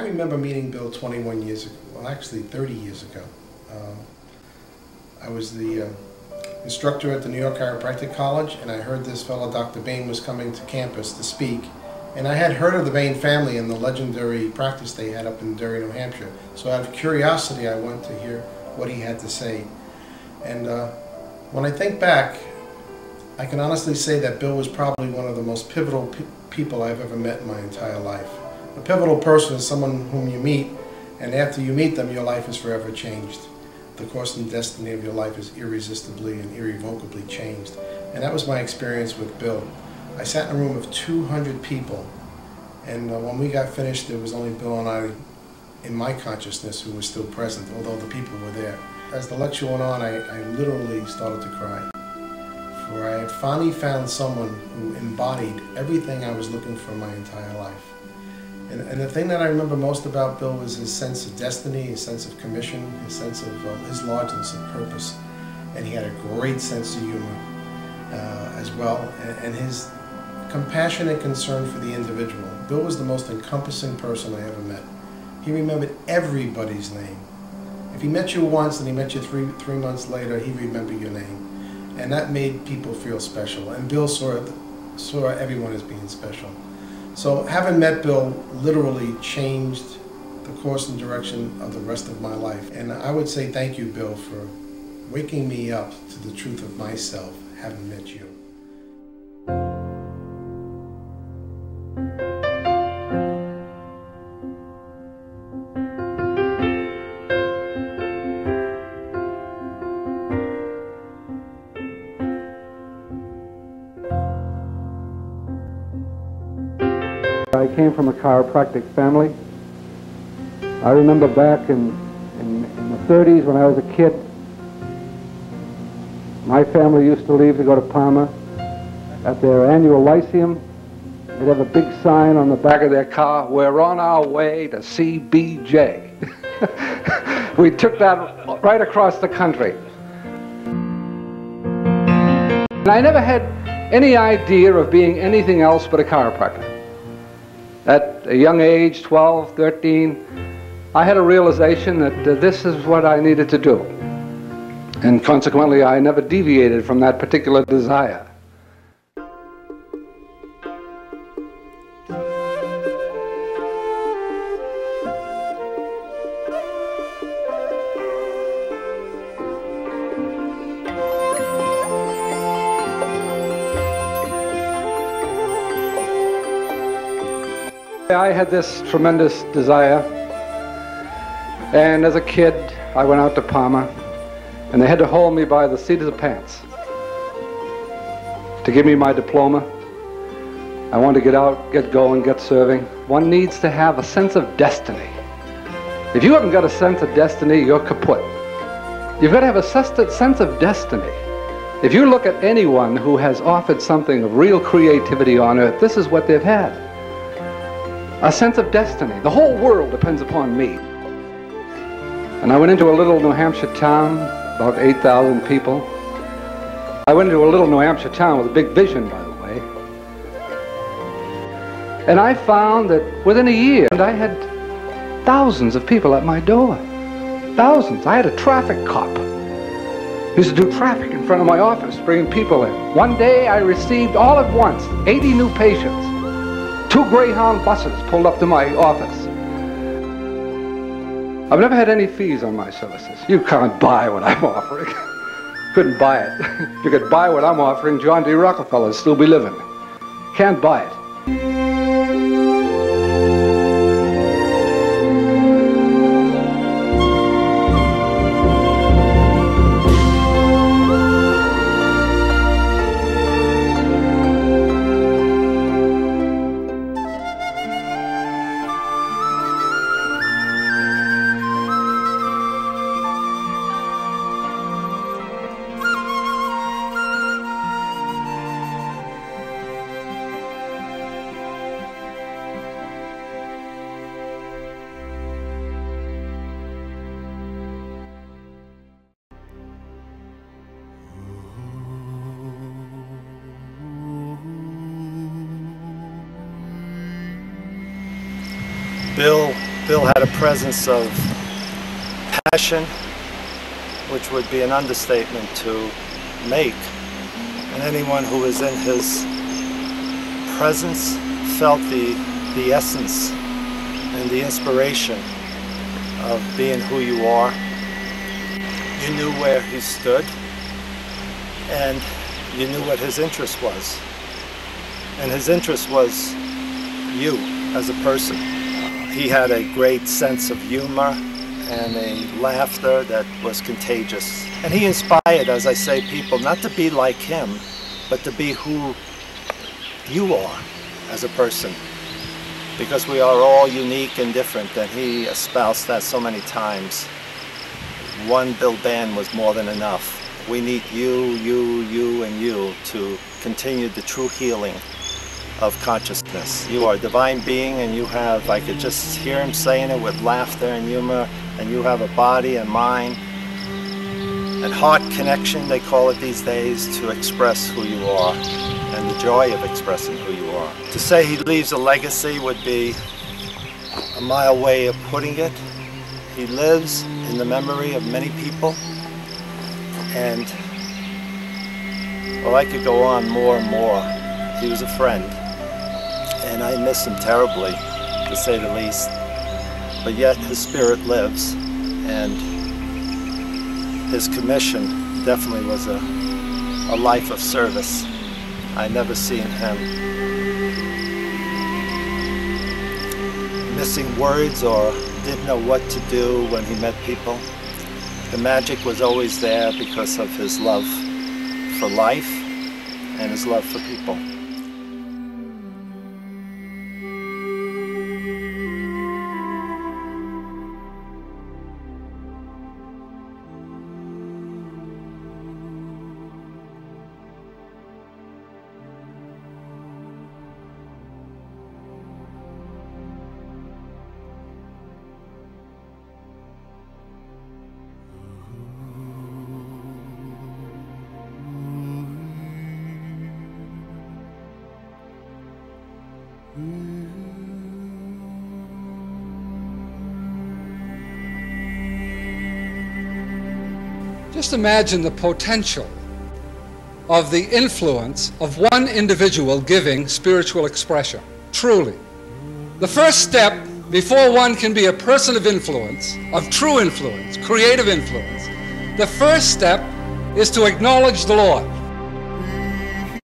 remember meeting Bill 21 years ago, well actually 30 years ago. I was the instructor at the New York Chiropractic College, and I heard this fellow, Dr. Bahan, was coming to campus to speak. And I had heard of the Bahan family and the legendary practice they had up in Derry, New Hampshire. So out of curiosity, I went to hear what he had to say. And when I think back, I can honestly say that Bill was probably one of the most pivotal people I've ever met in my entire life. A pivotal person is someone whom you meet, and after you meet them, your life is forever changed. The course and destiny of your life is irresistibly and irrevocably changed. And that was my experience with Bill. I sat in a room of 200 people, and when we got finished, there was only Bill and I in my consciousness who were still present, although the people were there. As the lecture went on, I literally started to cry. For I had finally found someone who embodied everything I was looking for in my entire life. And the thing that I remember most about Bill was his sense of destiny, his sense of commission, his sense of his largeness of purpose. And he had a great sense of humor as well, and his compassionate concern for the individual. Bill was the most encompassing person I ever met. He remembered everybody's name. If he met you once and he met you three months later, he'd remember your name. And that made people feel special. And Bill saw everyone as being special. So having met Bill literally changed the course and direction of the rest of my life. And I would say thank you, Bill, for waking me up to the truth of myself, having met you. I came from a chiropractic family. I remember back in the 30s when I was a kid, my family used to leave to go to Parma. At their annual lyceum, they'd have a big sign on the back of their car, "We're on our way to CBJ." We took that right across the country. And I never had any idea of being anything else but a chiropractor. At a young age, 12, 13, I had a realization that this is what I needed to do. And consequently, I never deviated from that particular desire. I had this tremendous desire, and as a kid I went out to Parma, and they had to hold me by the seat of the pants to give me my diploma. I wanted to get out, get going, get serving. One needs to have a sense of destiny. If you haven't got a sense of destiny, you're kaput. You've got to have a sense of destiny. If you look at anyone who has offered something of real creativity on earth, this is what they've had. A sense of destiny. The whole world depends upon me. And I went into a little New Hampshire town, about 8,000 people. I went into a little New Hampshire town with a big vision, by the way. And I found that within a year, I had thousands of people at my door. Thousands. I had a traffic cop. He used to do traffic in front of my office, bringing people in. One day I received all at once 80 new patients. 2 Greyhound buses pulled up to my office. I've never had any fees on my services. You can't buy what I'm offering. Couldn't buy it. If you could buy what I'm offering, John D. Rockefeller would still be living. Can't buy it. Bill Bill had a presence of passion, which would be an understatement to make. And anyone who was in his presence felt the essence and the inspiration of being who you are. You knew where he stood, and you knew what his interest was. And his interest was you as a person. He had a great sense of humor and a laughter that was contagious. And he inspired, as I say, people not to be like him, but to be who you are as a person. Because we are all unique and different, and he espoused that so many times. One Bill Bahan was more than enough. We need you, and you to continue the true healing of consciousness. You are a divine being, and you have, I could just hear him saying it with laughter and humor, and you have a body and mind and heart connection, they call it these days, to express who you are and the joy of expressing who you are. To say he leaves a legacy would be a mild way of putting it. He lives in the memory of many people, and well, I could go on more and more. He was a friend, and I miss him terribly, to say the least. But yet his spirit lives, and his commission definitely was a life of service. I never seen him missing words or didn't know what to do when he met people. The magic was always there because of his love for life and his love for people. Just imagine the potential of the influence of one individual giving spiritual expression, truly. The first step before one can be a person of influence, of true influence, creative influence, the first step is to acknowledge the Lord.